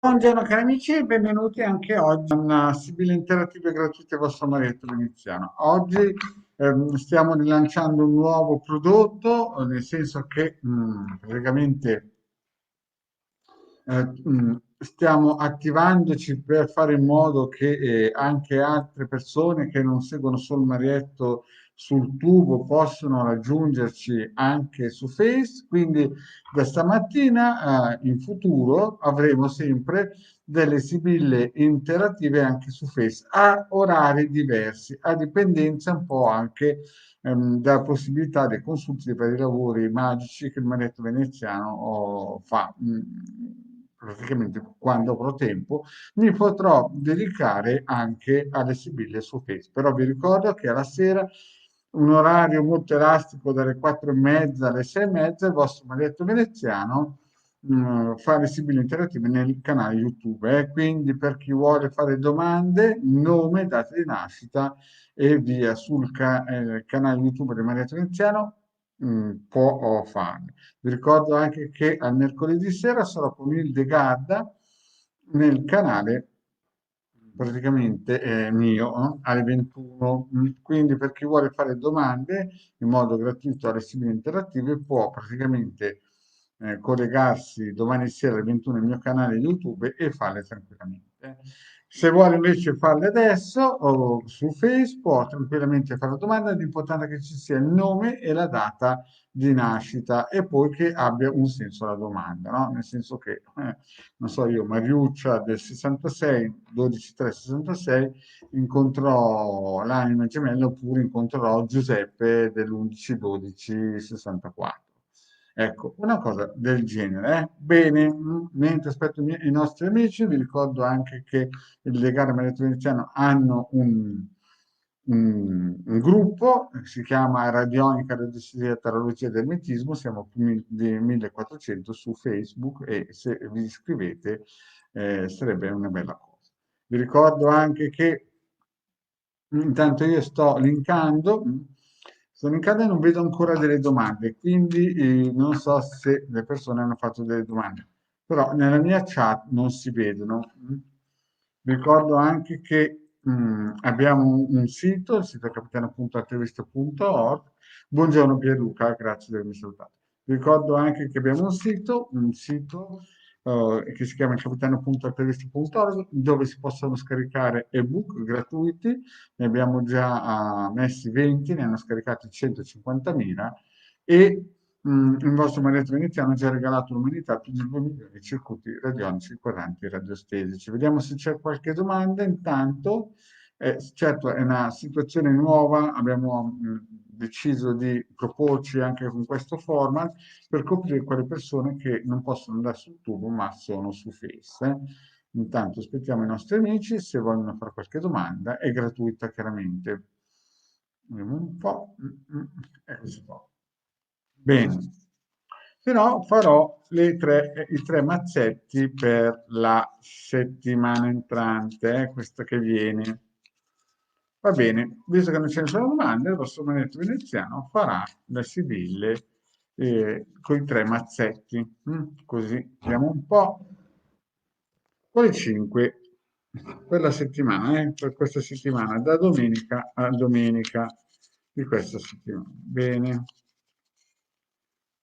Buongiorno cari amici e benvenuti anche oggi a una Sibilla Interattiva gratuita vostro Marietto Veneziano. Oggi stiamo rilanciando un nuovo prodotto, nel senso che praticamente stiamo attivandoci per fare in modo che anche altre persone che non seguono solo Marietto sul tubo possono raggiungerci anche su Face. Quindi da stamattina in futuro avremo sempre delle sibille interattive anche su Face a orari diversi, a dipendenza un po' anche dalla possibilità dei consulti per i lavori magici che il Maretto Veneziano fa. Praticamente quando avrò tempo mi potrò dedicare anche alle sibille su Facebook. Però vi ricordo che alla sera un orario molto elastico dalle 4:30 alle 6:30, il vostro Maretto Veneziano fare sibille interattive nel canale YouTube. Quindi per chi vuole fare domande, nome, data di nascita e via sul canale YouTube di Maria Trenziano può farlo. Vi ricordo anche che al mercoledì sera sarò con il De Garda nel canale praticamente mio alle 21. Quindi per chi vuole fare domande in modo gratuito alle sibille interattive può praticamente collegarsi domani sera alle 21 nel mio canale YouTube e farle tranquillamente. Se vuole invece farle adesso o su Facebook, tranquillamente fare la domanda, l'importante è che ci sia il nome e la data di nascita e poi che abbia un senso la domanda, no? Nel senso che, non so io, Mariuccia del 66, 12-3-66, incontrò l'anima gemella oppure incontrerò Giuseppe dell'11-12-64. Ecco, una cosa del genere. Bene, mentre aspetto i nostri amici, vi ricordo anche che il legame Maretto Veneziano hanno un gruppo, si chiama Radionica Radiestesia Tarologia del Metismo, siamo più di 1400 su Facebook e se vi iscrivete sarebbe una bella cosa. Vi ricordo anche che intanto io sto linkando e non vedo ancora delle domande, quindi non so se le persone hanno fatto delle domande, però nella mia chat non si vedono. Ricordo anche che abbiamo un sito, il sito capitano.attivista.org. Buongiorno Pierluca, grazie di avermi salutato. Ricordo anche che abbiamo un sito che si chiama capitano.attivista.org dove si possono scaricare ebook gratuiti. Ne abbiamo già messi 20, ne hanno scaricati 150.000 e il vostro maestro veneziano ha già regalato all'umanità più di 2 milioni di circuiti radionici quadranti radiostesici. Vediamo se c'è qualche domanda. Intanto, certo, è una situazione nuova, abbiamo deciso di proporci anche con questo format per coprire quelle persone che non possono andare sul tubo ma sono su Face. Intanto aspettiamo i nostri amici se vogliono fare qualche domanda, è gratuita chiaramente. Vediamo un po'. Eccoci qua. Bene, però farò i tre mazzetti per la settimana entrante, questa che viene. Va bene, visto che non ce ne sono domande, il vostro manetto veneziano farà le sibille con i tre mazzetti. Così, vediamo un po'. Poi 5 per la settimana, per questa settimana, da domenica a domenica di questa settimana. Bene.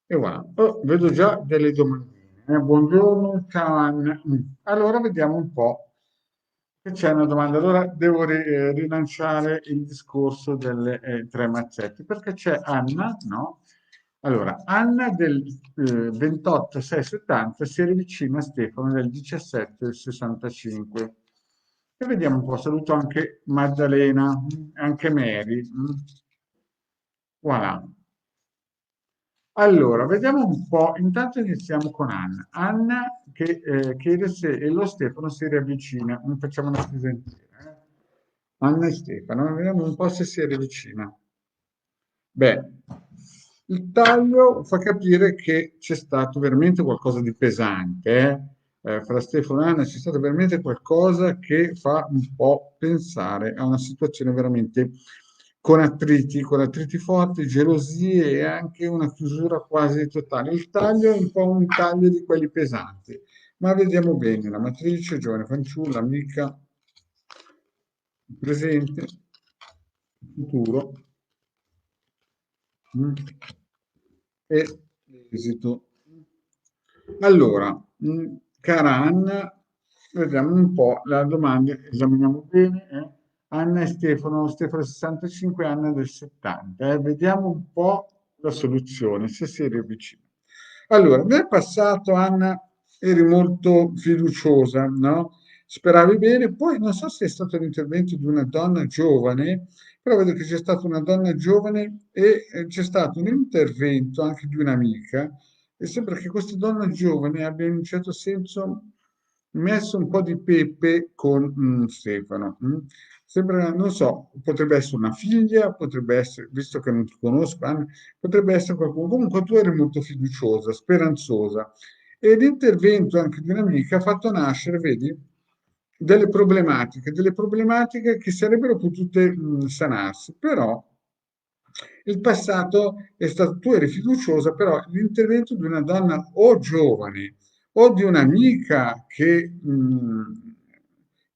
E voilà. Oh, vedo già delle domandine. Buongiorno, ciao Anna. Allora vediamo un po' che c'è una domanda. Allora devo rilanciare il discorso delle tre mazzette perché c'è Anna, no? Allora, Anna del 28,670 si avvicina a Stefano del 17,65. E vediamo un po'. Saluto anche Maddalena, anche Mary. Voilà. Allora, vediamo un po'. Intanto iniziamo con Anna. Anna che chiede se lo Stefano si riavvicina. Non facciamo una scriventina. Anna e Stefano, vediamo un po' se si riavvicina. Beh, il taglio fa capire che c'è stato veramente qualcosa di pesante. Fra Stefano e Anna c'è stato veramente qualcosa che fa un po' pensare a una situazione veramente con attriti forti, gelosie e anche una chiusura quasi totale. Il taglio è un po' un taglio di quelli pesanti. Ma vediamo bene, la matrice, giovane fanciulla, amica, presente, futuro, mm, e l'esito. Allora, cara Anna, vediamo un po' la domanda, esaminiamo bene. Anna e Stefano, Stefano 65, Anna del 70. Vediamo un po' la soluzione, se si riavvicina. Allora, nel passato, Anna, eri molto fiduciosa, no? Speravi bene, poi non so se è stato l'intervento di una donna giovane, però vedo che c'è stata una donna giovane e c'è stato un intervento anche di un'amica e sembra che questa donna giovane abbia in un certo senso messo un po' di pepe con Stefano. Sembra, non so, potrebbe essere una figlia, potrebbe essere, visto che non ti conosco, Anna, potrebbe essere qualcuno. Comunque tu eri molto fiduciosa, speranzosa. E l'intervento anche di un'amica ha fatto nascere, vedi, delle problematiche che sarebbero potute sanarsi, però il passato è stato, tu eri fiduciosa, però l'intervento di una donna o giovane o di un'amica che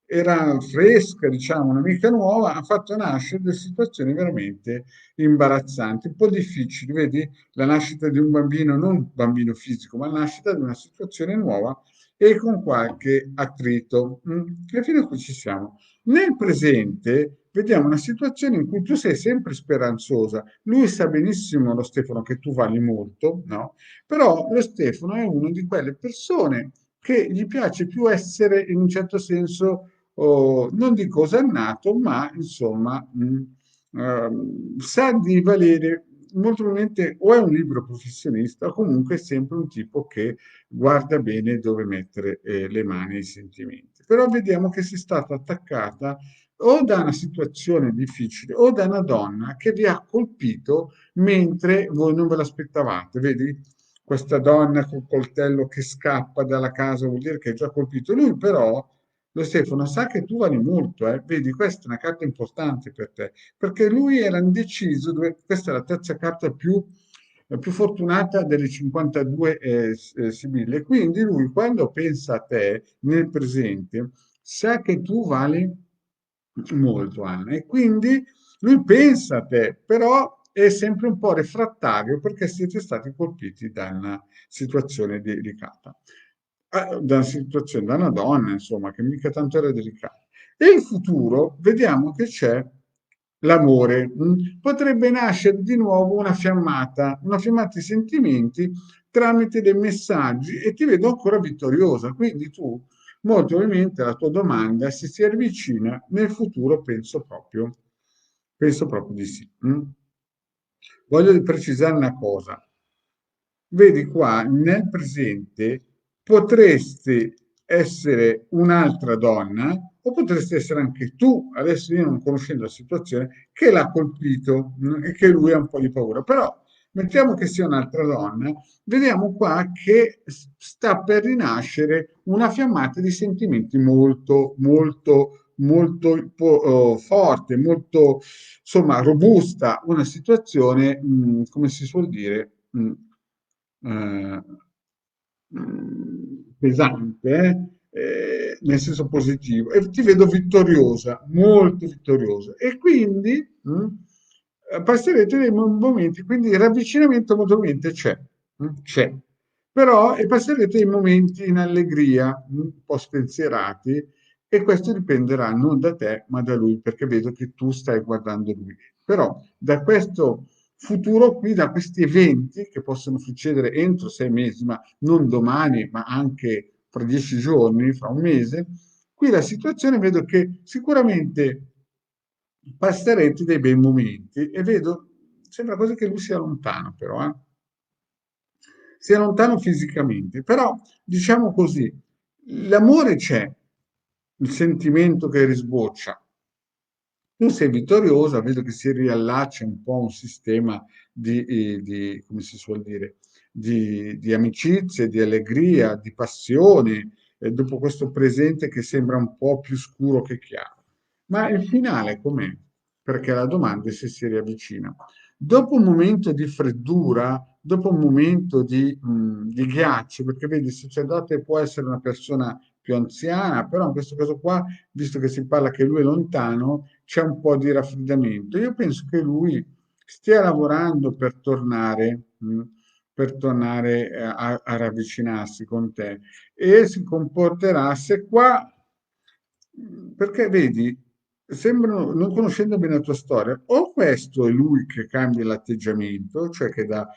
era fresca, diciamo, un'amica nuova, ha fatto nascere delle situazioni veramente imbarazzanti, un po' difficili. Vedi, la nascita di un bambino, non un bambino fisico, ma la nascita di una situazione nuova e con qualche attrito. E fino a qui ci siamo. Nel presente vediamo una situazione in cui tu sei sempre speranzosa. Lui sa benissimo, lo Stefano, che tu vali molto, no? Però lo Stefano è una di quelle persone che gli piace più essere in un certo senso, non dico osannato, ma insomma, sa di valere molto probabilmente o è un libero professionista o comunque è sempre un tipo che guarda bene dove mettere le mani e i sentimenti. Però vediamo che si è stata attaccata o da una situazione difficile o da una donna che vi ha colpito mentre voi non ve l'aspettavate. Vedi? Questa donna col coltello che scappa dalla casa vuol dire che ha già colpito lui, però lo Stefano sa che tu vali molto, vedi, questa è una carta importante per te, perché lui era indeciso, questa è la terza carta più fortunata delle 52 Sibille, quindi lui quando pensa a te nel presente sa che tu vali molto, Anna, e quindi lui pensa a te, però è sempre un po' refrattario perché siete stati colpiti da una situazione delicata, da una situazione, da una donna, insomma, che mica tanto era delicata. E il futuro, vediamo che c'è l'amore. Potrebbe nascere di nuovo una fiammata di sentimenti tramite dei messaggi e ti vedo ancora vittoriosa. Quindi tu, molto probabilmente, la tua domanda, se si avvicina nel futuro, penso proprio di sì. Voglio precisare una cosa. Vedi qua, nel presente potresti essere un'altra donna o potresti essere anche tu, adesso io non conoscendo la situazione, che l'ha colpito e che lui ha un po' di paura. Però mettiamo che sia un'altra donna, vediamo qua che sta per rinascere una fiammata di sentimenti molto, molto, molto forte, molto, insomma, robusta, una situazione, come si suol dire, eh, pesante, nel senso positivo, e ti vedo vittoriosa, molto vittoriosa. E quindi passerete dei momenti, quindi il ravvicinamento molto probabilmente c'è. Però e passerete dei momenti in allegria, un po' spensierati, e questo dipenderà non da te, ma da lui, perché vedo che tu stai guardando lui. Però da questo futuro qui, da questi eventi che possono succedere entro 6 mesi, ma non domani, ma anche fra 10 giorni, fra un mese, qui la situazione vedo che sicuramente passerete dei bei momenti e vedo, sembra quasi che lui sia lontano però, sia lontano fisicamente, però diciamo così, l'amore c'è, il sentimento che risboccia, tu sei vittoriosa, vedo che si riallaccia un po' un sistema come si suol dire, di amicizie, di allegria, di passioni, dopo questo presente che sembra un po' più scuro che chiaro. Ma il finale com'è? Perché la domanda è se si riavvicina. Dopo un momento di freddura, dopo un momento di ghiaccio, perché vedi, il sacerdote può essere una persona più anziana, però in questo caso qua, visto che si parla che lui è lontano, c'è un po' di raffreddamento. Io penso che lui stia lavorando per tornare a ravvicinarsi con te e si comporterà se qua, perché vedi, sembrano, non conoscendo bene la tua storia, o questo è lui che cambia l'atteggiamento, cioè che da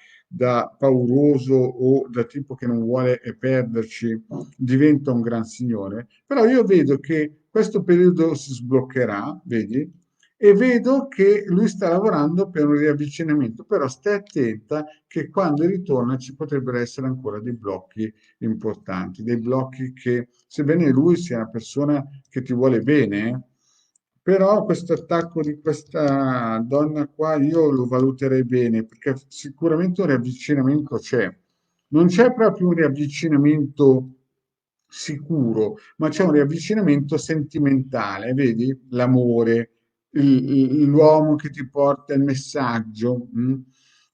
pauroso o da tipo che non vuole perderci diventa un gran signore, però io vedo che questo periodo si sbloccherà, vedi? E vedo che lui sta lavorando per un riavvicinamento, però stai attenta che quando ritorna ci potrebbero essere ancora dei blocchi importanti, dei blocchi che, sebbene lui sia una persona che ti vuole bene, però questo attacco di questa donna qua io lo valuterei bene, perché sicuramente un riavvicinamento c'è. Non c'è proprio un riavvicinamento sicuro, ma c'è un riavvicinamento sentimentale, vedi? L'amore, l'uomo che ti porta il messaggio.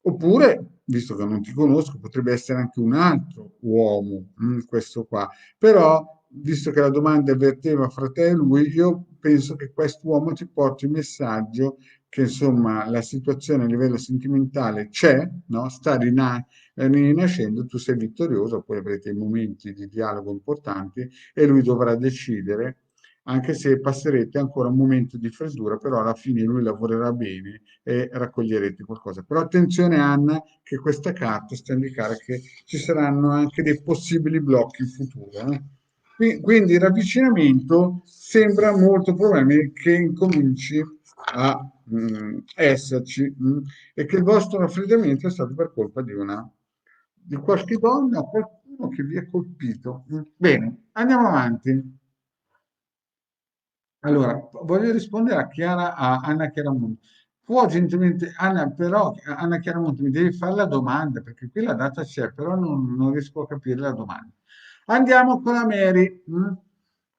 Oppure, visto che non ti conosco, potrebbe essere anche un altro uomo, questo qua. Però, visto che la domanda verteva fra te e lui, io penso che quest'uomo ti porti il messaggio che insomma la situazione a livello sentimentale c'è, no? Rinascendo, tu sei vittorioso, poi avrete momenti di dialogo importanti e lui dovrà decidere, anche se passerete ancora un momento di freddura, però alla fine lui lavorerà bene e raccoglierete qualcosa. Però attenzione Anna, che questa carta sta a indicare che ci saranno anche dei possibili blocchi in futuro. Quindi il ravvicinamento sembra molto probabile che incominci a esserci e che il vostro raffreddamento è stato per colpa di qualche donna o qualcuno che vi ha colpito. Bene, andiamo avanti. Allora, voglio rispondere a a Anna Chiaramonte. Può gentilmente, Anna, però, Anna Chiaramonte, mi devi fare la domanda, perché qui la data c'è, però non riesco a capire la domanda. Andiamo con la Mary.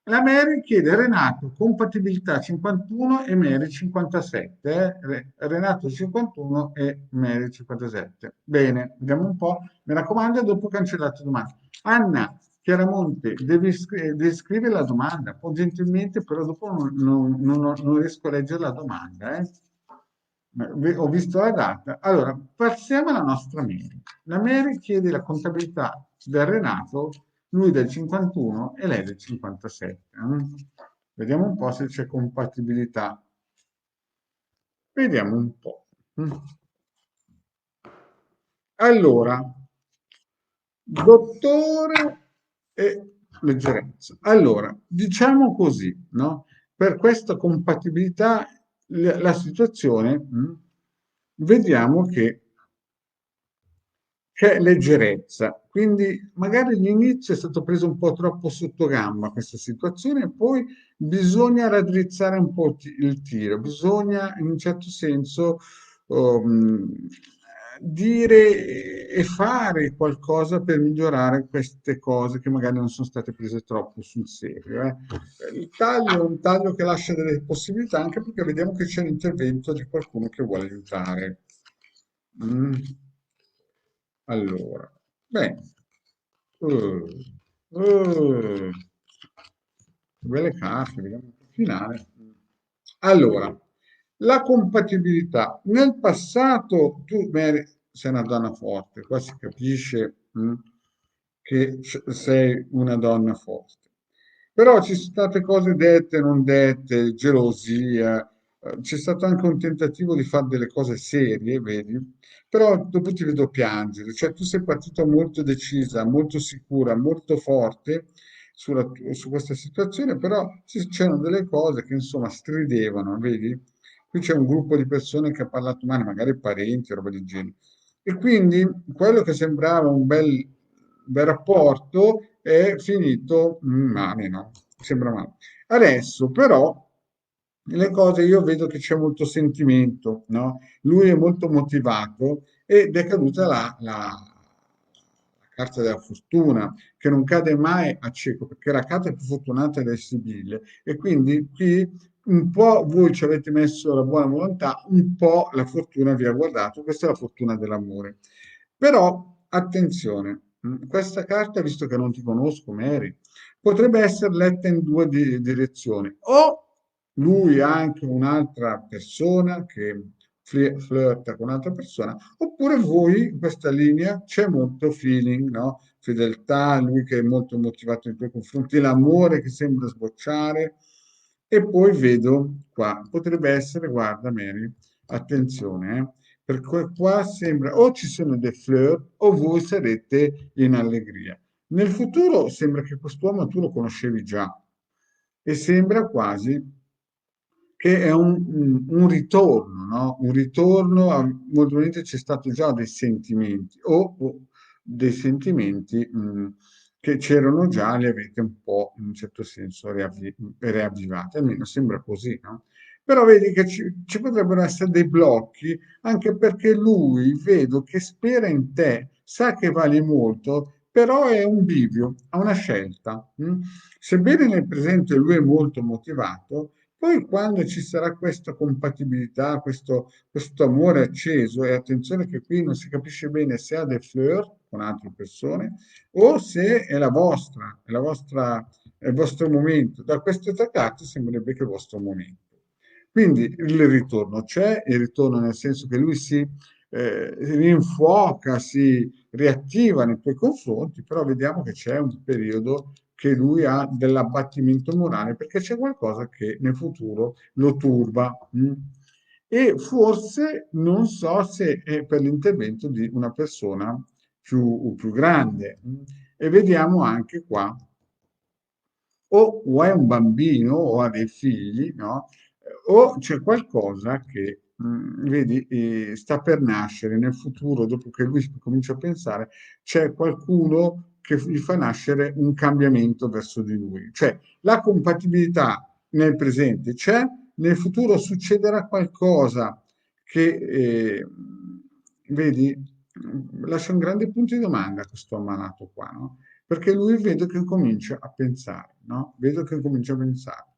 La Mary chiede Renato, compatibilità 51 e Mary 57. Renato 51 e Mary 57. Bene, vediamo un po'. Mi raccomando, dopo cancellate domande. Anna, Chiaramonte, devi scrivere la domanda, poi gentilmente, però dopo non riesco a leggere la domanda. Ho visto la data. Allora, passiamo alla nostra Mary. La Mary chiede la contabilità del Renato, lui del 51 e lei del 57. Vediamo un po' se c'è compatibilità. Vediamo un po'. Allora, dottore e leggerezza. Allora, diciamo così, no? Per questa compatibilità, la situazione, vediamo che c'è leggerezza. Quindi magari all'inizio è stato preso un po' troppo sotto gamba questa situazione, e poi bisogna raddrizzare un po' il tiro, bisogna in un certo senso um, dire e fare qualcosa per migliorare queste cose che magari non sono state prese troppo sul serio. Il taglio è un taglio che lascia delle possibilità, anche perché vediamo che c'è l'intervento di qualcuno che vuole aiutare. Mm. Allora, bene. Uh, uh, belle carte, vediamo il finale. Allora, la compatibilità. Nel passato tu Mary, sei una donna forte, qua si capisce che sei una donna forte. Però ci sono state cose dette, non dette, gelosia, c'è stato anche un tentativo di fare delle cose serie, vedi? Però dopo ti vedo piangere, cioè tu sei partita molto decisa, molto sicura, molto forte su questa situazione, però c'erano delle cose che insomma stridevano, vedi? Qui c'è un gruppo di persone che ha parlato male, magari parenti, roba del genere. E quindi quello che sembrava un bel rapporto è finito male, no? Sembra male. Adesso però le cose io vedo che c'è molto sentimento, no? Lui è molto motivato ed è caduta la carta della fortuna, che non cade mai a cieco, perché la carta più fortunata è del Sibille. E quindi qui un po' voi ci avete messo la buona volontà, un po' la fortuna vi ha guardato, questa è la fortuna dell'amore. Però, attenzione, questa carta, visto che non ti conosco, Mary, potrebbe essere letta in due direzioni. O lui ha anche un'altra persona che flirta con un'altra persona, oppure voi in questa linea c'è molto feeling, no? Fedeltà, lui che è molto motivato nei tuoi confronti, l'amore che sembra sbocciare. E poi vedo qua, potrebbe essere, guarda Mary, attenzione, perché qua sembra o ci sono dei flirt o voi sarete in allegria. Nel futuro sembra che quest'uomo tu lo conoscevi già e sembra quasi che è un ritorno, no? Un ritorno, molto probabilmente c'è stato già dei sentimenti o dei sentimenti che c'erano già, li avete un po' in un certo senso riavvivati, almeno sembra così, no? Però vedi che ci potrebbero essere dei blocchi, anche perché lui vedo che spera in te, sa che vali molto, però è un bivio, ha una scelta. Sebbene nel presente lui è molto motivato, poi quando ci sarà questa compatibilità, questo amore acceso, e attenzione che qui non si capisce bene se ha dei flirt con altre persone o se è il vostro momento. Da queste tre carte sembrerebbe che è il vostro momento. Quindi il ritorno c'è, il ritorno nel senso che lui si rinfuoca, si riattiva nei tuoi confronti, però vediamo che c'è un periodo che lui ha dell'abbattimento morale perché c'è qualcosa che nel futuro lo turba. E forse non so se è per l'intervento di una persona più grande. E vediamo anche qua o è un bambino o ha dei figli, no? O c'è qualcosa che, vedi, sta per nascere nel futuro, dopo che lui comincia a pensare, c'è qualcuno che gli fa nascere un cambiamento verso di lui. Cioè, la compatibilità nel presente c'è, nel futuro succederà qualcosa che, vedi, lascia un grande punto di domanda questo ammalato qua, no? Perché lui vedo che comincia a pensare, no? Vedo che comincia a pensare.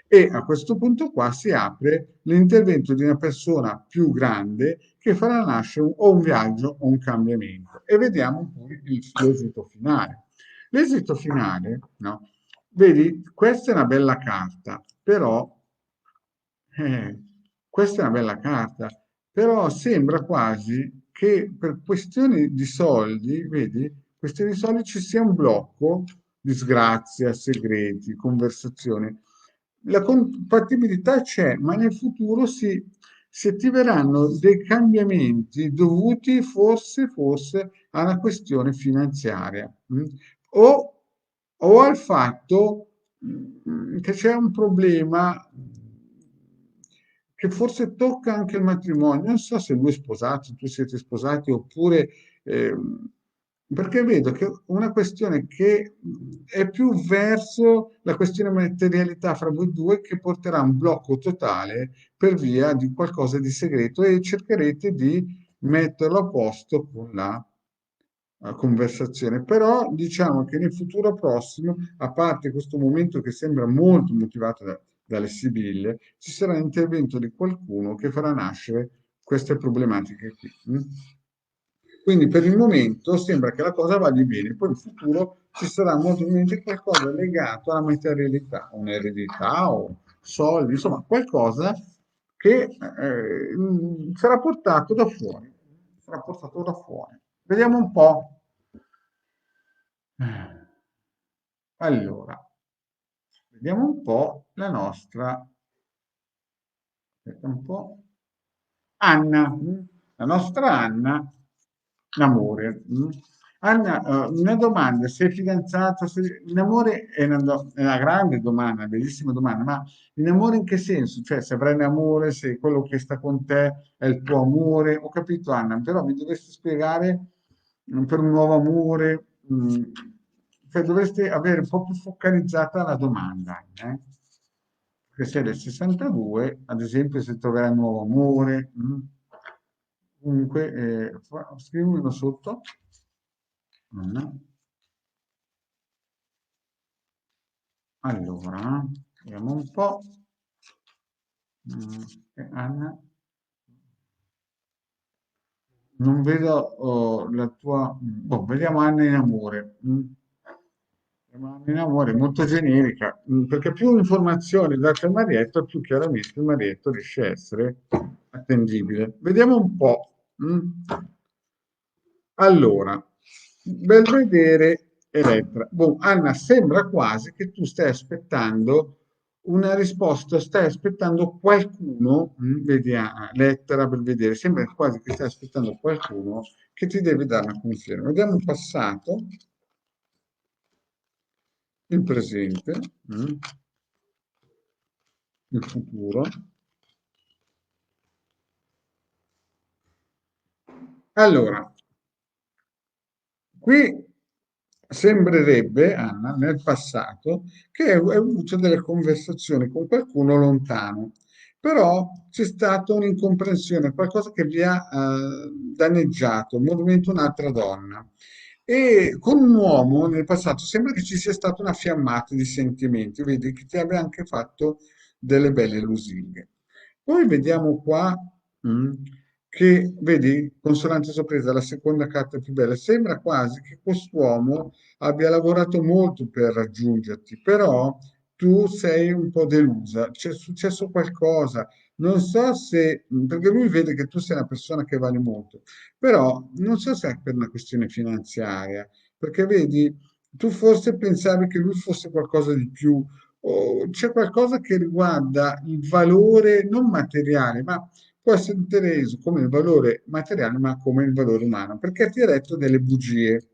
E a questo punto qua si apre l'intervento di una persona più grande che farà nascere o un viaggio o un cambiamento. E vediamo poi l'esito finale. L'esito finale, no? Vedi, questa è una bella carta, però eh, questa è una bella carta, però sembra quasi che per questioni di soldi, vedi, questioni di soldi ci sia un blocco, disgrazia, segreti, conversazioni. La compatibilità c'è, ma nel futuro si attiveranno dei cambiamenti dovuti forse a una questione finanziaria, o, o al fatto che c'è un problema che forse tocca anche il matrimonio. Non so se lui è sposato, tu siete sposati oppure perché vedo che una questione che è più verso la questione materialità fra voi due che porterà a un blocco totale per via di qualcosa di segreto e cercherete di metterlo a posto con la conversazione. Però diciamo che nel futuro prossimo, a parte questo momento che sembra molto motivato dalle Sibille, ci sarà l'intervento di qualcuno che farà nascere queste problematiche qui. Quindi per il momento sembra che la cosa vada bene, poi in futuro ci sarà molto probabilmente qualcosa legato alla materialità, un'eredità o soldi, insomma qualcosa che sarà portato da fuori. Sarà portato da fuori. Vediamo un po'. Allora, vediamo un po' la nostra, aspetta un po', Anna, la nostra Anna, l'amore. Anna, una domanda, sei fidanzata? In amore è è una grande domanda, una bellissima domanda, ma in amore in che senso? Cioè, se avrai un amore, se quello che sta con te è il tuo amore, ho capito Anna, però mi dovresti spiegare per un nuovo amore, cioè dovresti avere un po' più focalizzata la domanda, eh? Perché sei del 62, ad esempio, se troverai un nuovo amore, comunque, scrivimelo sotto. Anna. Allora, vediamo un po'. Anna, Non vedo la tua... Boh, vediamo Anna in amore. Anna in amore è molto generica, perché più informazioni date a Marietto, più chiaramente Marietto riesce a essere attendibile. Vediamo un po'. Allora, Belvedere Elettra. Boh, Anna, sembra quasi che tu stai aspettando una risposta, stai aspettando qualcuno, vedi lettera Belvedere, sembra quasi che stai aspettando qualcuno che ti deve dare una conferma. Vediamo il passato, il presente, il futuro. Allora, qui sembrerebbe, Anna, nel passato, che hai avuto delle conversazioni con qualcuno lontano, però c'è stata un'incomprensione, qualcosa che vi ha danneggiato, il movimento un'altra donna. E con un uomo nel passato sembra che ci sia stata una fiammata di sentimenti, vedi che ti abbia anche fatto delle belle lusinghe. Poi vediamo qua mm, che, vedi, consonante sorpresa, la seconda carta più bella. Sembra quasi che quest'uomo abbia lavorato molto per raggiungerti, però tu sei un po' delusa, c'è successo qualcosa. Non so se, perché lui vede che tu sei una persona che vale molto, però non so se è per una questione finanziaria, perché vedi, tu forse pensavi che lui fosse qualcosa di più, o c'è qualcosa che riguarda il valore non materiale, ma può essere inteso come il valore materiale, ma come il valore umano, perché ti ha detto delle bugie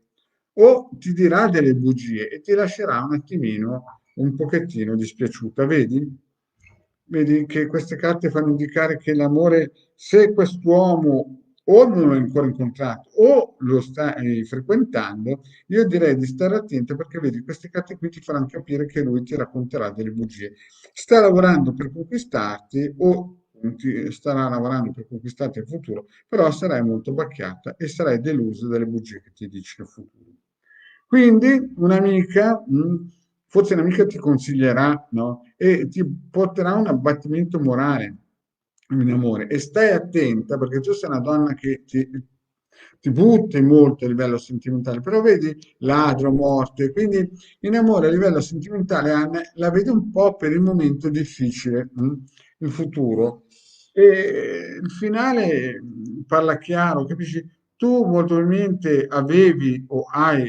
o ti dirà delle bugie e ti lascerà un attimino, un pochettino dispiaciuta. Vedi? Vedi che queste carte fanno indicare che l'amore, se quest'uomo o non l'hai ancora incontrato o lo stai frequentando, io direi di stare attento perché vedi, queste carte qui ti faranno capire che lui ti racconterà delle bugie. Sta lavorando per conquistarti o starà lavorando per conquistarti il futuro, però sarai molto bacchiata e sarai deluso dalle bugie che ti dice il futuro. Quindi un'amica, forse un'amica ti consiglierà, no? E ti porterà un abbattimento morale in amore. E stai attenta perché tu sei una donna che ti butti molto a livello sentimentale, però vedi ladro, morte, quindi in amore a livello sentimentale Anna, la vedo un po' per il momento difficile, il futuro. E il finale parla chiaro, capisci? Tu molto probabilmente avevi o hai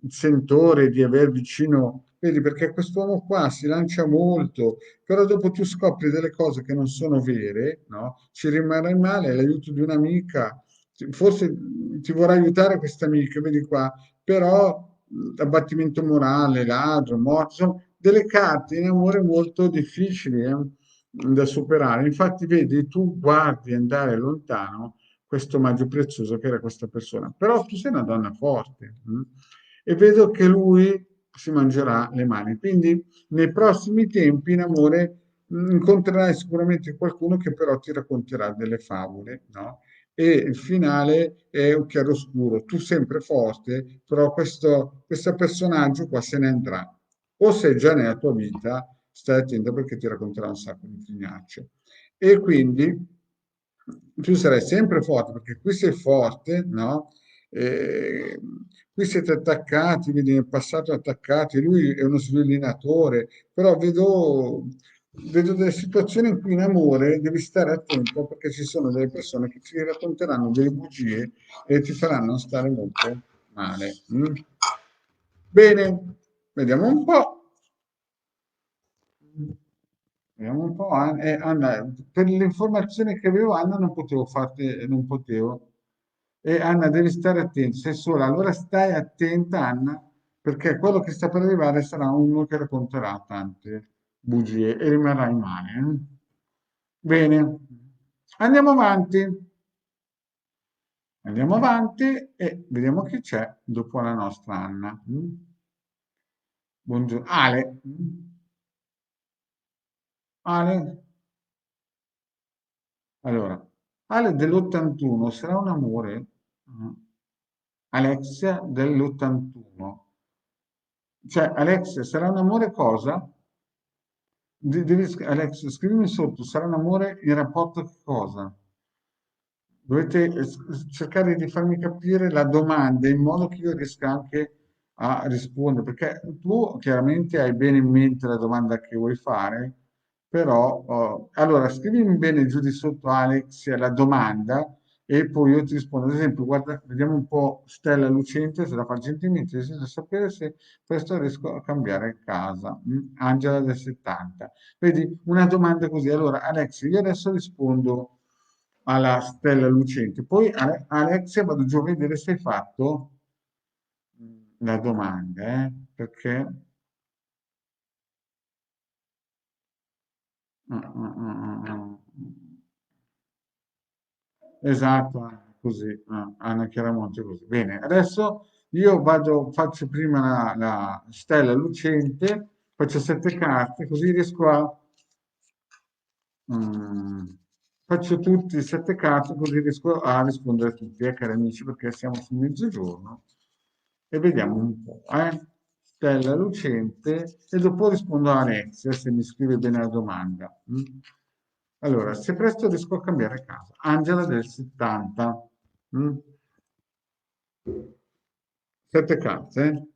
il sentore di aver vicino, vedi, perché quest'uomo qua si lancia molto, però dopo tu scopri delle cose che non sono vere, no? Ci rimarrai male, l'aiuto di un'amica, forse ti vorrà aiutare questa amica, vedi qua, però abbattimento morale, ladro, morte, sono delle carte in amore molto difficili da superare. Infatti, vedi, tu guardi andare lontano questo omaggio prezioso che era questa persona, però tu sei una donna forte e vedo che lui si mangerà le mani. Quindi nei prossimi tempi in amore incontrerai sicuramente qualcuno che però ti racconterà delle favole, no? E il finale è un chiaroscuro, tu sempre forte, però questo personaggio qua se ne andrà. O sei già nella tua vita, stai attento perché ti racconterà un sacco di fignacce. E quindi tu sarai sempre forte, perché qui sei forte, no? Eh, qui siete attaccati, vedi nel passato attaccati, lui è uno svillinatore, però vedo delle situazioni in cui in amore devi stare attento perché ci sono delle persone che ti racconteranno delle bugie e ti faranno stare molto male. Bene, vediamo un po'. Vediamo un po', Anna, per le informazioni che avevo, Anna, non potevo farti, non potevo. E Anna, devi stare attenta, sei sola. Allora stai attenta, Anna, perché quello che sta per arrivare sarà uno che racconterà tante bugie e rimarrai male. Bene, andiamo avanti. Andiamo avanti e vediamo chi c'è dopo la nostra Anna. Buongiorno. Ale. Ale. Allora, Ale dell'81 sarà un amore? Mm. Alexia dell'81. Cioè, Alexia sarà un amore cosa? Alexia, scrivimi sotto, sarà un amore in rapporto a che cosa? dovete cercare di farmi capire la domanda in modo che io riesca anche a rispondere, perché tu chiaramente hai bene in mente la domanda che vuoi fare, però allora scrivimi bene giù di sotto Alex la domanda e poi io ti rispondo. Ad esempio, guarda, vediamo un po' Stella Lucente, se la fa gentilmente, desidero sapere se presto riesco a cambiare casa. Angela del 70. Vedi, una domanda così. Allora, Alex, io adesso rispondo alla Stella Lucente. Poi, Alexia, vado giù a vedere se hai fatto la domanda, perché... Esatto, così, Anna Chiaramonte così. Bene, adesso io vado, faccio prima la Stella Lucente, faccio 7 carte, così riesco a... mm, faccio tutti 7 carte, così riesco a rispondere a tutti, cari amici, perché siamo sul mezzogiorno. E vediamo un po', Stella Lucente, e dopo rispondo a Alexia se mi scrive bene la domanda. Allora, se presto riesco a cambiare casa. Angela del 70. mm? 7 carte.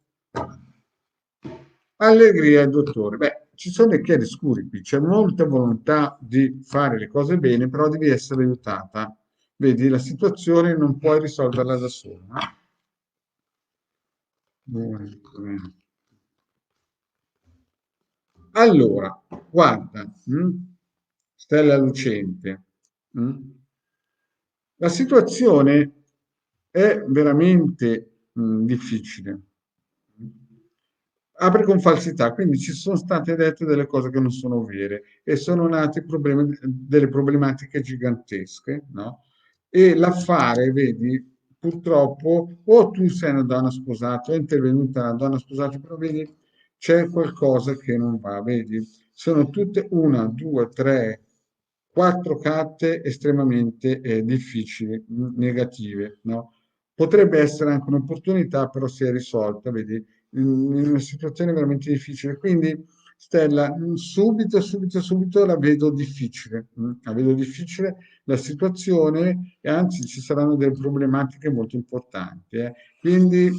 Allegria, dottore. Beh, ci sono dei chiaroscuri qui, c'è molta volontà di fare le cose bene, però devi essere aiutata. Vedi, la situazione non puoi risolverla da sola. Bene. Allora, guarda, Stella Lucente, mh? La situazione è veramente difficile. Apre con falsità, quindi ci sono state dette delle cose che non sono vere e sono nate delle problematiche gigantesche, no? E l'affare, vedi, purtroppo o tu sei una donna sposata o è intervenuta una donna sposata, però vedi, c'è qualcosa che non va, vedi? Sono tutte una, due, tre, 4 carte estremamente difficili, negative, no? Potrebbe essere anche un'opportunità, però si è risolta, vedi, in una situazione veramente difficile. Quindi, Stella, subito la vedo difficile. La vedo difficile la situazione e anzi ci saranno delle problematiche molto importanti. Quindi,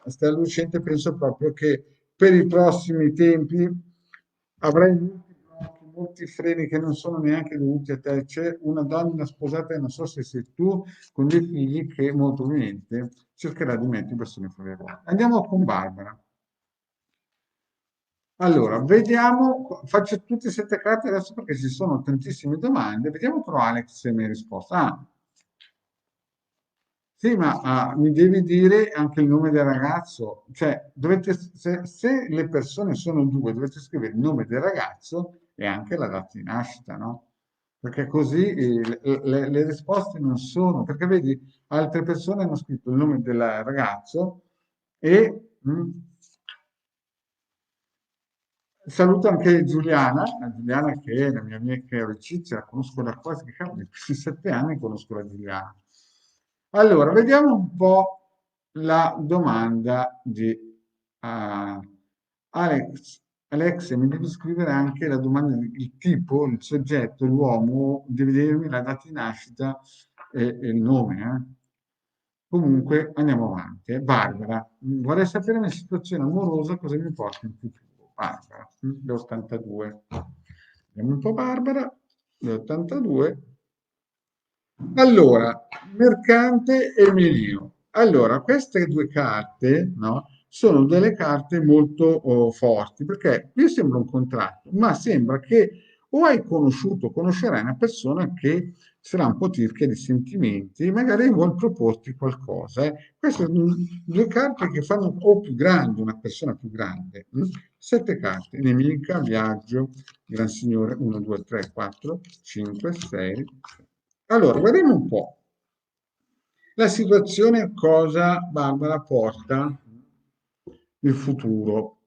Stella Lucente, penso proprio che per i prossimi tempi avrai molti blocchi, molti freni che non sono neanche dovuti a te. C'è una donna sposata, e non so se sei tu, con dei figli che molto probabilmente cercherà di mettere persone fuori ruolo. Andiamo con Barbara. Allora, vediamo, faccio tutte e 7 carte adesso perché ci sono tantissime domande. Vediamo però Alex se mi ha risposto. Sì, ma mi devi dire anche il nome del ragazzo. Cioè, se le persone sono due, dovete scrivere il nome del ragazzo e anche la data di nascita, no? Perché così le risposte non sono, perché vedi, altre persone hanno scritto il nome del ragazzo e saluto anche Giuliana, la Giuliana che è la mia amica amicizia, la conosco da quasi cavolo, 7 anni conosco la Giuliana. Allora, vediamo un po' la domanda di Alex. Alex, mi devi scrivere anche la domanda, il tipo, il soggetto, l'uomo, devi dirmi la data di nascita e il nome. Comunque andiamo avanti. Barbara, vorrei sapere una situazione amorosa, cosa mi porta in futuro. Barbara, l'82. Vediamo un po' Barbara, l'82. Allora, Mercante e Melio. Allora, queste 2 carte, no, sono delle carte molto forti, perché qui sembra un contratto, ma sembra che o hai conosciuto, o conoscerai una persona che sarà un po' tirchia di sentimenti, magari vuol proporti qualcosa. Queste sono 2 carte che fanno o più grande, una persona più grande. 7 carte, nemica, viaggio, gran signore, 1, 2, 3, 4, 5, 6. Allora, guardiamo un po'. La situazione cosa Barbara porta il futuro.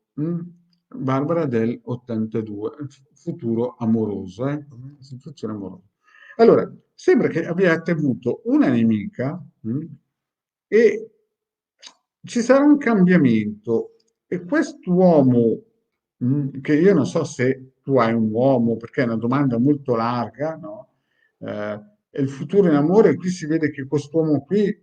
Barbara del 82, futuro amoroso, situazione amorosa. Allora, sembra che abbiate avuto una nemica e ci sarà un cambiamento e quest'uomo, che io non so se tu hai un uomo, perché è una domanda molto larga, no? e il futuro in amore, qui si vede che quest'uomo qui,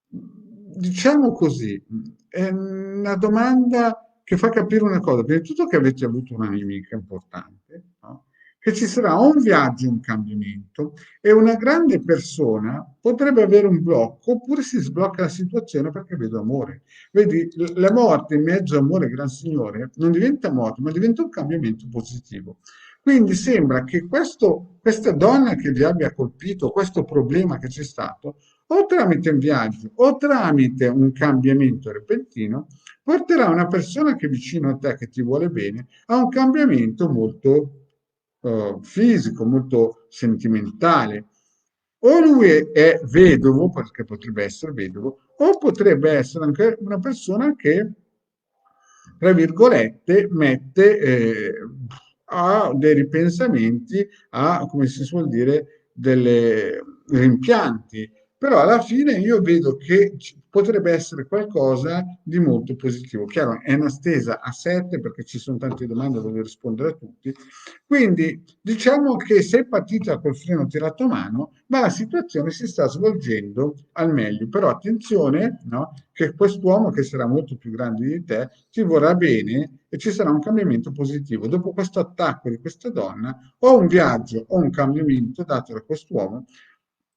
diciamo così, è una domanda che fa capire una cosa. Prima di tutto che avete avuto una nemica importante, no? Che ci sarà o un viaggio, un cambiamento, e una grande persona potrebbe avere un blocco, oppure si sblocca la situazione perché vede amore. Vedi, la morte in mezzo a amore, gran signore, non diventa morte, ma diventa un cambiamento positivo. Quindi sembra che questa donna che vi abbia colpito, questo problema che c'è stato, o tramite un viaggio o tramite un cambiamento repentino, porterà una persona che è vicino a te, che ti vuole bene, a un cambiamento molto fisico, molto sentimentale. O lui è vedovo, perché potrebbe essere vedovo, o potrebbe essere anche una persona che, tra virgolette, mette, ha dei ripensamenti, a, come si suol dire, delle rimpianti. Però alla fine io vedo che potrebbe essere qualcosa di molto positivo. Chiaro, è una stesa a sette perché ci sono tante domande, devo rispondere a tutti. Quindi diciamo che sei partita col freno tirato a mano, ma la situazione si sta svolgendo al meglio. Però attenzione, no, che quest'uomo che sarà molto più grande di te ti vorrà bene e ci sarà un cambiamento positivo. Dopo questo attacco di questa donna, o un viaggio o un cambiamento dato da quest'uomo,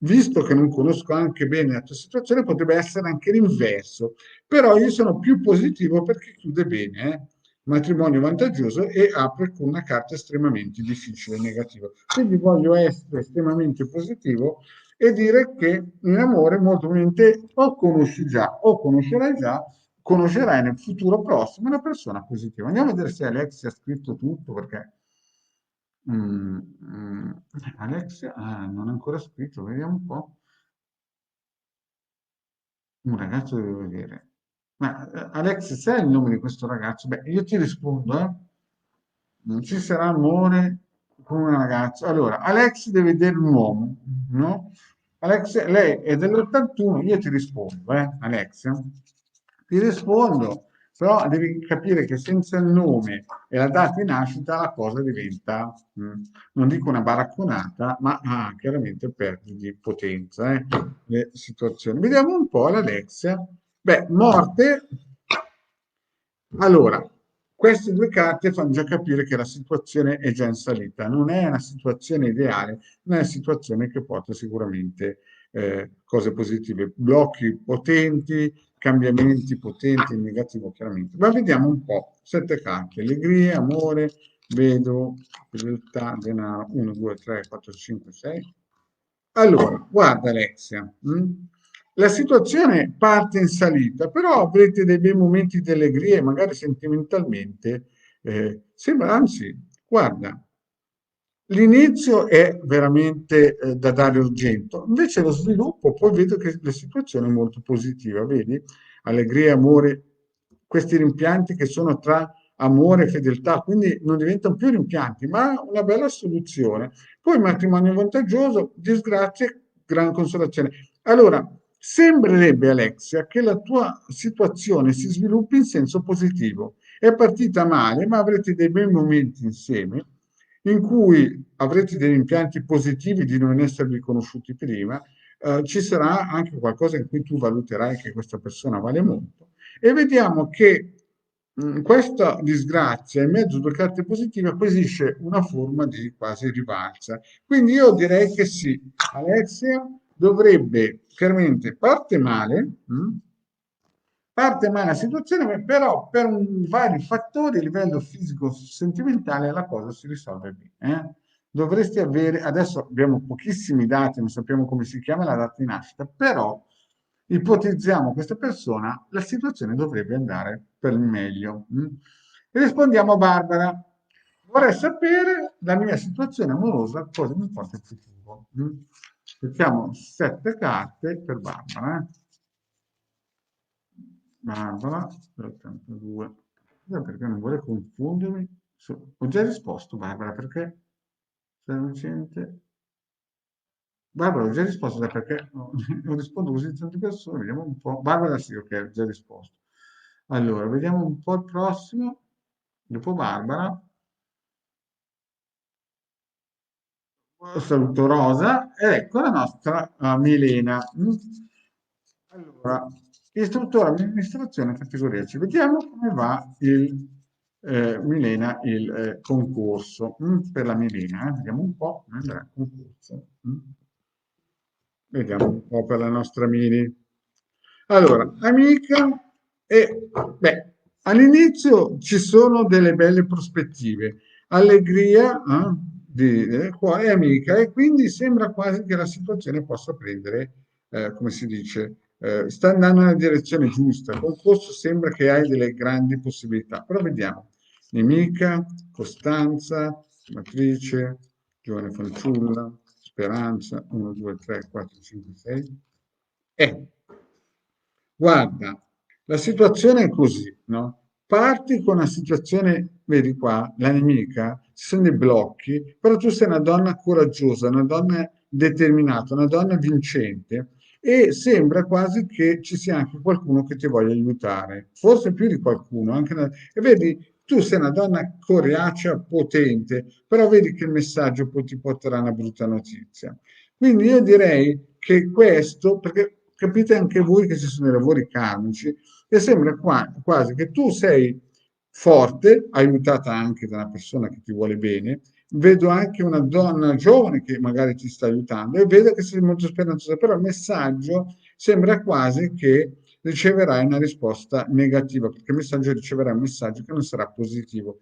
visto che non conosco anche bene la tua situazione, potrebbe essere anche l'inverso. Però io sono più positivo perché chiude bene, matrimonio vantaggioso e apre con una carta estremamente difficile, negativa. Quindi voglio essere estremamente positivo e dire che in amore molto probabilmente o conosci già o conoscerai già, conoscerai nel futuro prossimo una persona positiva. Andiamo a vedere se Alex ha scritto tutto perché mm, mm, Alex non ha ancora scritto, vediamo un po'. Un ragazzo devo vedere. Ma Alex, sai il nome di questo ragazzo? Beh, io ti rispondo, eh. Non ci sarà amore con una ragazza. Allora, Alex deve vedere un uomo, no? Alex, lei è dell'81, io ti rispondo, Alex. Ti rispondo, però devi capire che senza il nome e la data di nascita la cosa diventa, non dico una baracconata, ma chiaramente perdi di potenza, le situazioni. Vediamo un po' l'Alexia. Beh, morte. Allora, queste due carte fanno già capire che la situazione è già in salita, non è una situazione ideale, ma è una situazione che porta sicuramente cose positive, blocchi potenti, cambiamenti potenti, in negativo chiaramente. Ma vediamo un po', sette carte, allegria, amore, vedo, fedeltà, denaro, 1, 2, 3, 4, 5, 6. Allora, guarda Alexia, la situazione parte in salita, però avrete dei bei momenti di allegria e magari sentimentalmente sembra, anzi, guarda, l'inizio è veramente da dare argento, invece lo sviluppo, poi vedo che la situazione è molto positiva, vedi? Allegria, amore, questi rimpianti che sono tra amore e fedeltà, quindi non diventano più rimpianti, ma una bella soluzione. Poi matrimonio vantaggioso, disgrazie, gran consolazione. Allora, sembrerebbe Alexia che la tua situazione si sviluppi in senso positivo. È partita male, ma avrete dei bei momenti insieme in cui avrete degli impianti positivi di non esservi conosciuti prima, ci sarà anche qualcosa in cui tu valuterai che questa persona vale molto e vediamo che questa disgrazia in mezzo a due carte positive acquisisce una forma di quasi rivalsa. Quindi io direi che sì, Alexia dovrebbe, chiaramente parte male, parte male la situazione, però per vari fattori a livello fisico-sentimentale la cosa si risolve bene. Dovresti avere, adesso abbiamo pochissimi dati, non sappiamo come si chiama la data di nascita, però ipotizziamo questa persona, la situazione dovrebbe andare per il meglio. Rispondiamo a Barbara. Vorrei sapere la mia situazione amorosa, cosa mi porta in futuro. Cerchiamo sette carte per Barbara. Barbara, 82. Perché non vuole confondermi? Ho già risposto, Barbara, perché sei innocente. Barbara, ho già risposto, da perché non rispondo così a tante persone, vediamo un po'. Barbara sì, ok, ho già risposto. Allora, vediamo un po' il prossimo. Dopo Barbara, saluto Rosa, ed ecco la nostra Milena. Allora, istruttore amministrazione categoria C. Vediamo come va Milena, il concorso per la Milena. Vediamo un po' come andrà il concorso. Vediamo un po' per la nostra Mini. Allora, amica, beh, all'inizio ci sono delle belle prospettive, allegria del cuore e amica, e quindi sembra quasi che la situazione possa prendere, come si dice, sta andando nella direzione giusta. Il concorso sembra che hai delle grandi possibilità, però vediamo. Nemica, Costanza, Matrice, giovane fanciulla, Speranza, 1, 2, 3, 4, 5, 6. Eh, guarda, la situazione è così, no? Parti con una situazione, vedi qua, la nemica, ci sono dei blocchi, però tu sei una donna coraggiosa, una donna determinata, una donna vincente e sembra quasi che ci sia anche qualcuno che ti voglia aiutare, forse più di qualcuno. E vedi, tu sei una donna coriacea, potente, però vedi che il messaggio poi ti porterà una brutta notizia. Quindi io direi che questo, perché capite anche voi che ci sono i lavori karmici, e sembra quasi che tu sei forte, aiutata anche da una persona che ti vuole bene, vedo anche una donna giovane che magari ti sta aiutando e vedo che sei molto speranzosa, però il messaggio sembra quasi che riceverai una risposta negativa, perché il messaggio riceverai un messaggio che non sarà positivo.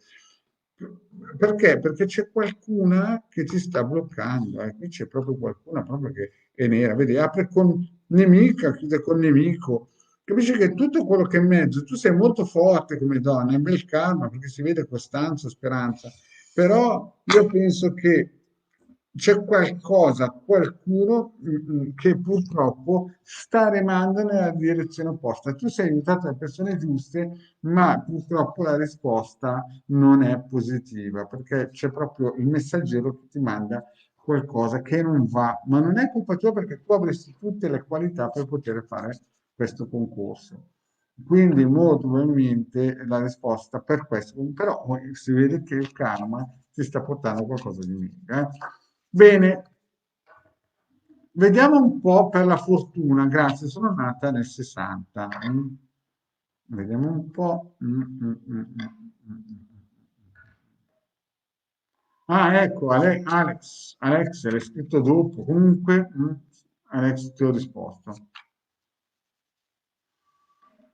Perché? Perché c'è qualcuna che ti sta bloccando, qui c'è proprio qualcuna proprio che è nera, vedi, apre con nemica, chiude con nemico, capisci che tutto quello che è in mezzo, tu sei molto forte come donna, è un bel karma perché si vede costanza, speranza, però io penso che c'è qualcosa, qualcuno che purtroppo sta remando nella direzione opposta. Tu sei aiutato da persone giuste, ma purtroppo la risposta non è positiva perché c'è proprio il messaggero che ti manda qualcosa che non va, ma non è colpa tua perché tu avresti tutte le qualità per poter fare questo concorso. Quindi molto probabilmente la risposta per questo, però si vede che il karma ti sta portando qualcosa di meglio. Bene, vediamo un po' per la fortuna. Grazie, sono nata nel 60. Vediamo un po'. Ah, ecco, Alex, l'hai scritto dopo. Comunque, Alex, ti ho risposto.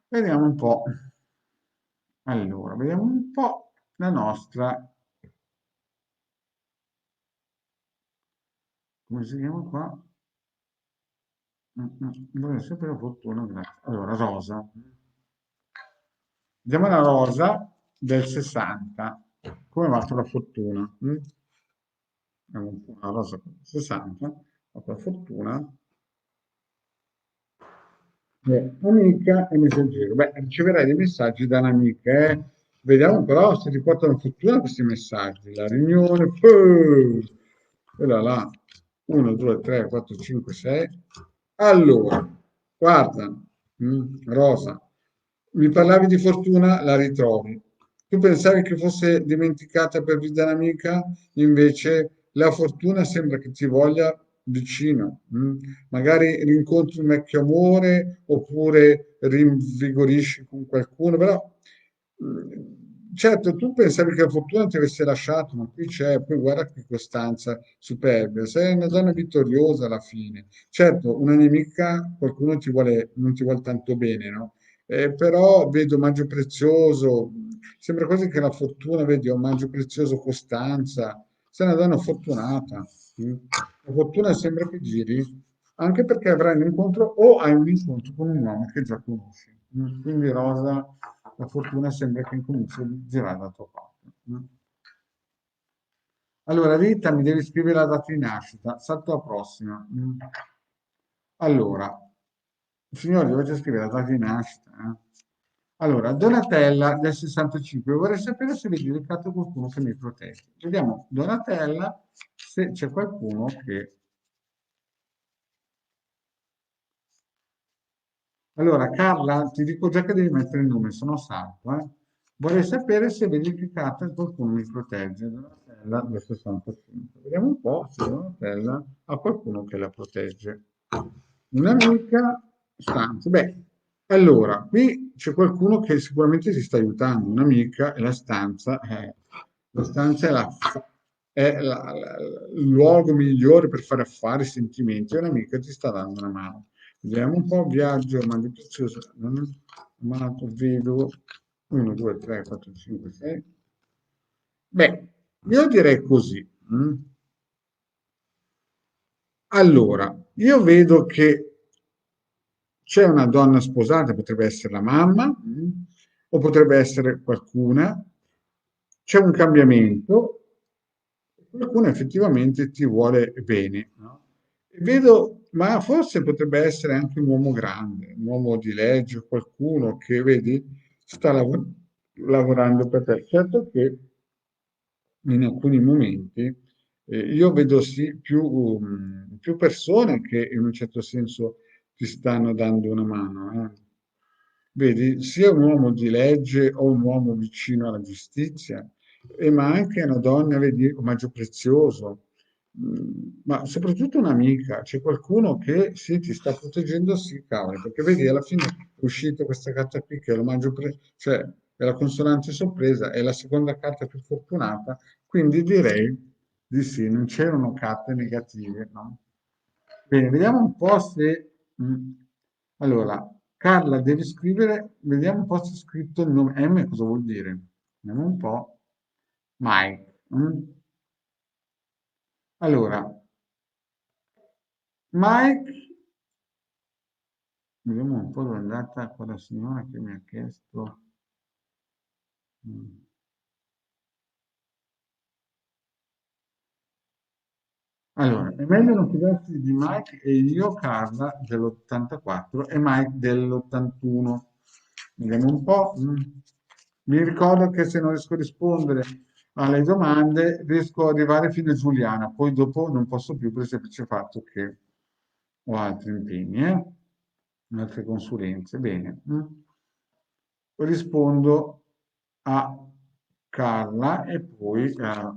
Vediamo un po'. Allora, vediamo un po' la nostra, come si chiama qua? Vorrei sempre la fortuna, grazie. Allora, Rosa. Vediamo la Rosa del 60. Come va sulla fortuna? Vediamo un po' la Rosa del 60, la fortuna. Amica e messaggero. Beh, riceverai dei messaggi da un'amica, eh. Vediamo però se ti portano fortuna questi messaggi. La riunione, quella là, 1, 2, 3, 4, 5, 6. Allora, guarda, Rosa, mi parlavi di fortuna, la ritrovi. Tu pensavi che fosse dimenticata per vita un'amica, invece la fortuna sembra che ti voglia vicino. Magari rincontri un vecchio amore oppure rinvigorisci con qualcuno, però certo tu pensavi che la fortuna ti avesse lasciato, ma qui c'è, poi guarda che costanza superbia, sei una donna vittoriosa alla fine. Certo, una nemica, qualcuno ti vuole, non ti vuole tanto bene, no? Però vedo omaggio prezioso, sembra quasi che la fortuna, vedi, omaggio prezioso, costanza, sei una donna fortunata. La fortuna sembra che giri, anche perché avrai un incontro o hai un incontro con un uomo che già conosci. Quindi Rosa, la fortuna sembra che incominci a girare dalla tua parte. Allora, Rita, mi devi scrivere la data di nascita. Salto alla prossima. Allora, signori, dovete scrivere la data di nascita. Allora, Donatella del 65. Vorrei sapere se vi dedicate qualcuno che mi protegge. Vediamo, Donatella, se c'è qualcuno che... Allora, Carla, ti dico già che devi mettere il nome, sono salvo. Vorrei sapere se vedi che carta qualcuno mi protegge. Donatella del 65. Vediamo un po' se Donatella ha qualcuno che la protegge. Un'amica, stanza. Beh, allora, qui c'è qualcuno che sicuramente ti sta aiutando, un'amica e la stanza è, il luogo migliore per fare affari, sentimenti, e un'amica ti sta dando una mano. Vediamo un po', viaggio, ma di prezioso, non è amato, vedo, 1, 2, 3, 4, 5, 6. Beh, io direi così. Allora, io vedo che c'è una donna sposata, potrebbe essere la mamma, o potrebbe essere qualcuna, c'è un cambiamento, qualcuno effettivamente ti vuole bene, no? E vedo, ma forse potrebbe essere anche un uomo grande, un uomo di legge, qualcuno che, vedi, sta lavorando per te. Certo che in alcuni momenti io vedo sì più persone che in un certo senso ti stanno dando una mano. Vedi, sia un uomo di legge o un uomo vicino alla giustizia, ma anche una donna, vedi, omaggio prezioso, ma soprattutto un'amica, c'è qualcuno che sì, ti sta proteggendo, sì, cavolo, perché vedi, alla fine è uscita questa carta qui che è l'omaggio, cioè è la consonante sorpresa, è la seconda carta più fortunata, quindi direi di sì, non c'erano carte negative, no? Bene, vediamo un po' se... Allora, Carla, devi scrivere, vediamo un po' se è scritto il nome. M cosa vuol dire? Vediamo un po'. Mike. Allora, Mike, vediamo un po' dove è andata quella signora che mi ha chiesto. Mm. Allora, è meglio non fidarsi di Mike e io, Carla, dell'84 e Mike dell'81. Vediamo un po'. Mi ricordo che se non riesco a rispondere alle domande, riesco ad arrivare fino a Giuliana, poi dopo non posso più per il semplice fatto che ho altri impegni, altre consulenze. Bene. Rispondo a Carla e poi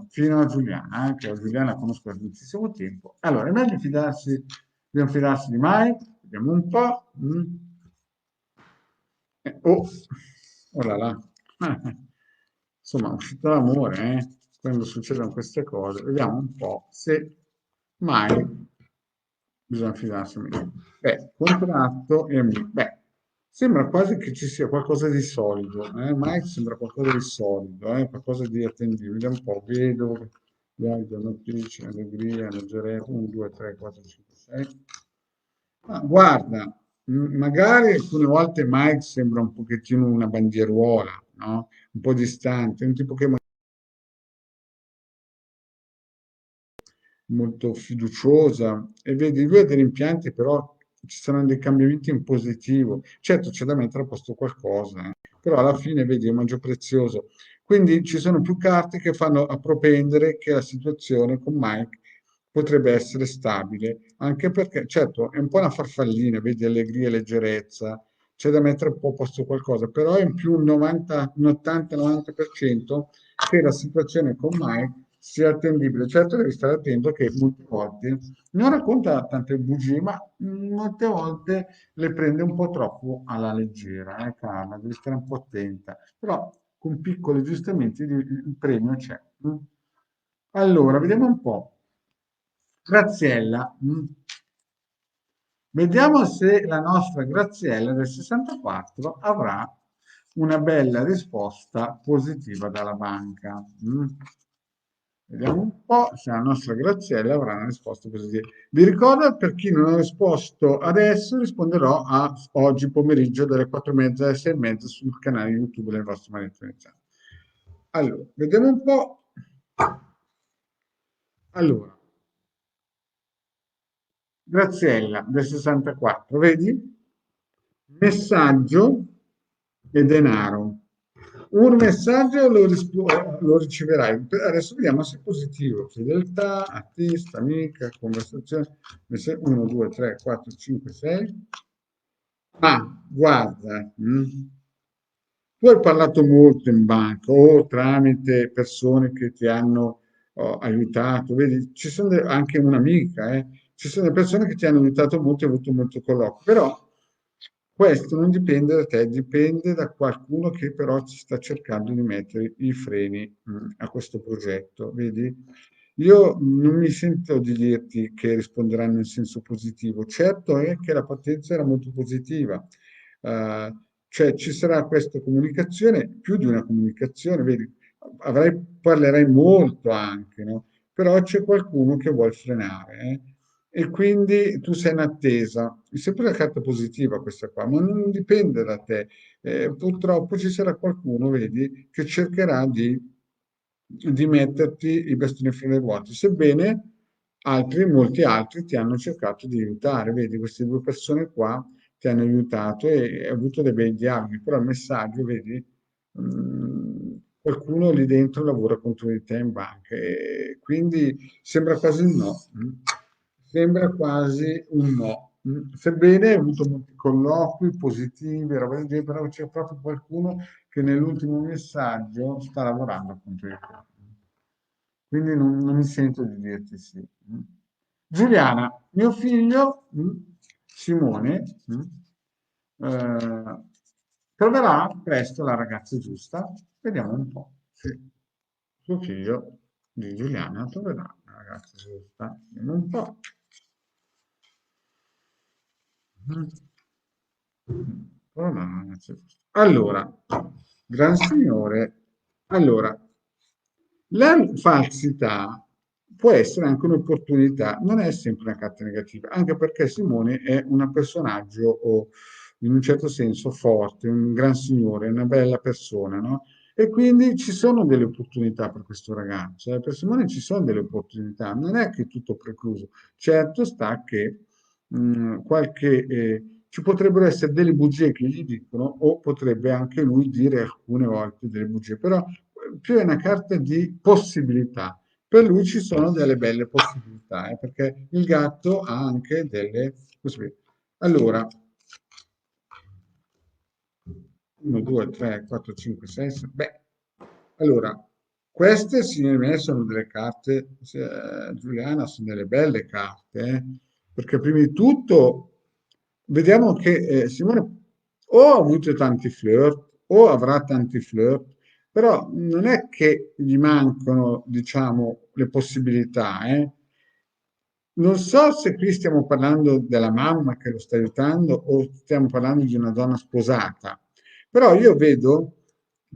fino a Giuliana, che a Giuliana conosco da tantissimo tempo. Allora, è meglio fidarsi, dobbiamo fidarsi di Mike, vediamo un po'. Oh, oh là là. Insomma, è uscito l'amore, quando succedono queste cose. Vediamo un po' se mai bisogna fidarsi meno. Beh, contratto e beh, sembra quasi che ci sia qualcosa di solido, Mike sembra qualcosa di solido, qualcosa di attendibile. Vediamo un po', vedo, viaggio, notizie, allegria, leggerezza, 1, 2, 3, 4, 5, 6. Ma guarda, magari alcune volte Mike sembra un pochettino una bandieruola, no? Un po' distante, un tipo che molto fiduciosa e vedi, lui ha dei rimpianti, però ci saranno dei cambiamenti in positivo. Certo, c'è da mettere a posto qualcosa, però alla fine vedi, è un maggio prezioso. Quindi ci sono più carte che fanno a propendere che la situazione con Mike potrebbe essere stabile, anche perché, certo, è un po' una farfallina, vedi, allegria e leggerezza, c'è da mettere un po' a posto qualcosa, però è in più un 90, un 80-90% che la situazione con Mike sia attendibile. Certo devi stare attento che molte volte non racconta tante bugie, ma molte volte le prende un po' troppo alla leggera, Carla, devi stare un po' attenta, però con piccoli aggiustamenti il premio c'è. Allora, vediamo un po'. Graziella, vediamo se la nostra Graziella del 64 avrà una bella risposta positiva dalla banca. Vediamo un po' se la nostra Graziella avrà una risposta positiva. Vi ricordo, per chi non ha risposto adesso, risponderò a oggi pomeriggio dalle 4:30 alle 6:30 sul canale YouTube del vostro marito iniziale. Allora, vediamo un po'. Allora, Graziella del 64, vedi? Messaggio e denaro. Un messaggio lo riceverai. Adesso vediamo se è positivo. Fedeltà, artista, amica, conversazione. 1, 2, 3, 4, 5, 6. Ma guarda, tu hai parlato molto in banca o tramite persone che ti hanno ho aiutato, vedi, ci sono anche un'amica, ci sono persone che ti hanno aiutato molto e avuto molto colloquio, però questo non dipende da te, dipende da qualcuno che però ci sta cercando di mettere i freni, a questo progetto, vedi? Io non mi sento di dirti che risponderanno in senso positivo. Certo è che la partenza era molto positiva, eh, cioè ci sarà questa comunicazione, più di una comunicazione, vedi, parlerai molto anche, no? Però c'è qualcuno che vuol frenare, e quindi tu sei in attesa. È sempre una carta positiva questa qua, ma non dipende da te. Purtroppo ci sarà qualcuno, vedi, che cercherà di metterti i bastoni fra le ruote, sebbene altri, molti altri ti hanno cercato di aiutare. Vedi, queste due persone qua ti hanno aiutato e hai avuto dei bei dialoghi, però il messaggio, vedi, qualcuno lì dentro lavora contro di te in banca e quindi sembra quasi un no. Sembra quasi un no. Sebbene hai avuto molti colloqui positivi, roba del genere, però c'è proprio qualcuno che nell'ultimo messaggio sta lavorando contro di te. Quindi non mi sento di dirti sì. Giuliana, mio figlio Simone eh, troverà presto la ragazza giusta. Vediamo un po'. Sì. Suo figlio di Giuliana troverà la ragazza giusta. Vediamo un po'. Troverà la ragazza giusta. Allora, Gran Signore, allora, la falsità può essere anche un'opportunità, non è sempre una carta negativa, anche perché Simone è un personaggio in un certo senso forte, un gran signore, una bella persona, no? E quindi ci sono delle opportunità per questo ragazzo, per Simone ci sono delle opportunità, non è che è tutto precluso. Certo sta che ci potrebbero essere delle bugie che gli dicono o potrebbe anche lui dire alcune volte delle bugie, però più è una carta di possibilità. Per lui ci sono delle belle possibilità, perché il gatto ha anche delle possibilità. Allora, 1, 2, 3, 4, 5, 6, beh, allora, queste signori miei sono delle carte, Giuliana, sono delle belle carte, perché prima di tutto vediamo che Simone o ha avuto tanti flirt o avrà tanti flirt, però non è che gli mancano, diciamo, le possibilità, eh. Non so se qui stiamo parlando della mamma che lo sta aiutando o stiamo parlando di una donna sposata, però io vedo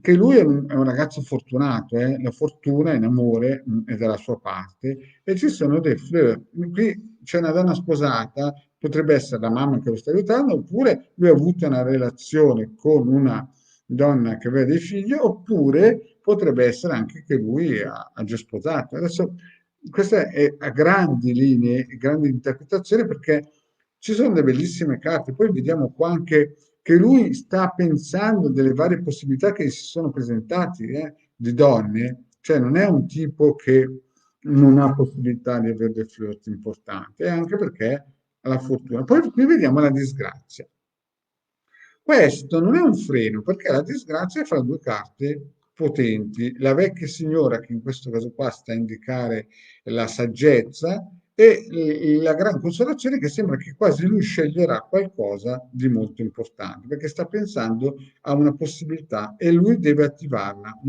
che lui è un ragazzo fortunato, la fortuna in amore è dalla sua parte e ci sono dei flirt. Qui c'è una donna sposata, potrebbe essere la mamma che lo sta aiutando, oppure lui ha avuto una relazione con una donna che aveva dei figli, oppure potrebbe essere anche che lui ha già sposato. Adesso questa è a grandi linee, grandi interpretazioni, perché ci sono delle bellissime carte. Poi vediamo qua anche che lui sta pensando delle varie possibilità che si sono presentate, di donne, cioè non è un tipo che non ha possibilità di avere dei flirt importanti, anche perché ha la fortuna. Poi qui vediamo la disgrazia. Questo non è un freno, perché la disgrazia è fra due carte potenti. La vecchia signora, che in questo caso qua sta a indicare la saggezza, e la gran consolazione che sembra che quasi lui sceglierà qualcosa di molto importante, perché sta pensando a una possibilità e lui deve attivarla.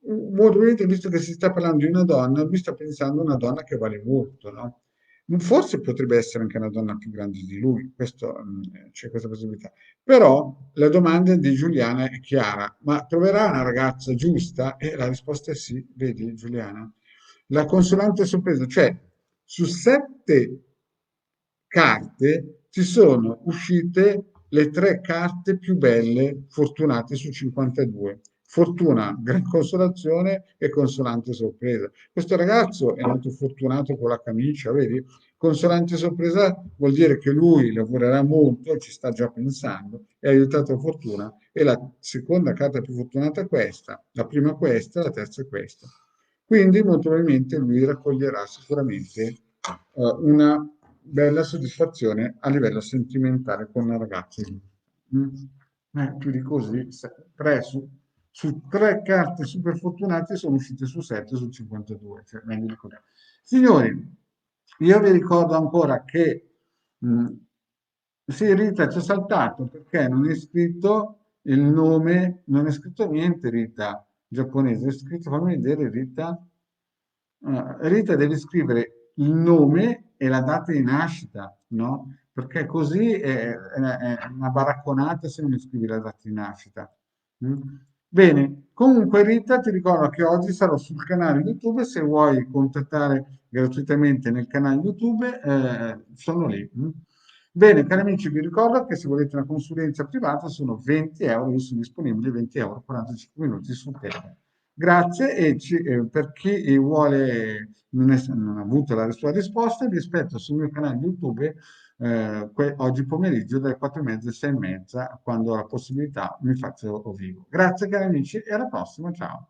Molto probabilmente, visto che si sta parlando di una donna, lui sta pensando a una donna che vale molto, no? Forse potrebbe essere anche una donna più grande di lui, questo, c'è questa possibilità. Però la domanda di Giuliana è chiara, ma troverà una ragazza giusta? E la risposta è sì, vedi Giuliana? La consolante sorpresa, cioè su 7 carte ci sono uscite le 3 carte più belle fortunate su 52. Fortuna, gran consolazione e consolante sorpresa. Questo ragazzo è molto fortunato con la camicia, vedi? Consolante sorpresa vuol dire che lui lavorerà molto, ci sta già pensando, è aiutato a fortuna e la seconda carta più fortunata è questa, la prima questa, la terza è questa. Quindi molto probabilmente lui raccoglierà sicuramente una bella soddisfazione a livello sentimentale con una ragazza. Più di così, 3 su su 3 carte super fortunate sono uscite su 7 su 52, cioè meglio di così. Signori, io vi ricordo ancora che mh, sì, Rita, ci è saltato perché non è scritto il nome, non è scritto niente, Rita, giapponese, è scritto, fammi vedere, Rita. Rita, devi scrivere il nome e la data di nascita, no? Perché così è una baracconata se non mi scrivi la data di nascita. Mm? Bene, comunque Rita, ti ricordo che oggi sarò sul canale YouTube, se vuoi contattare gratuitamente nel canale YouTube, sono lì. Mm? Bene, cari amici, vi ricordo che se volete una consulenza privata sono 20 euro, io sono disponibile 20 euro, 45 minuti su Telegram. Grazie e per chi vuole, non ha avuto la sua risposta, vi aspetto sul mio canale YouTube oggi pomeriggio dalle 4:30 alle 6:30, quando ho la possibilità mi faccio vivo. Grazie cari amici e alla prossima, ciao.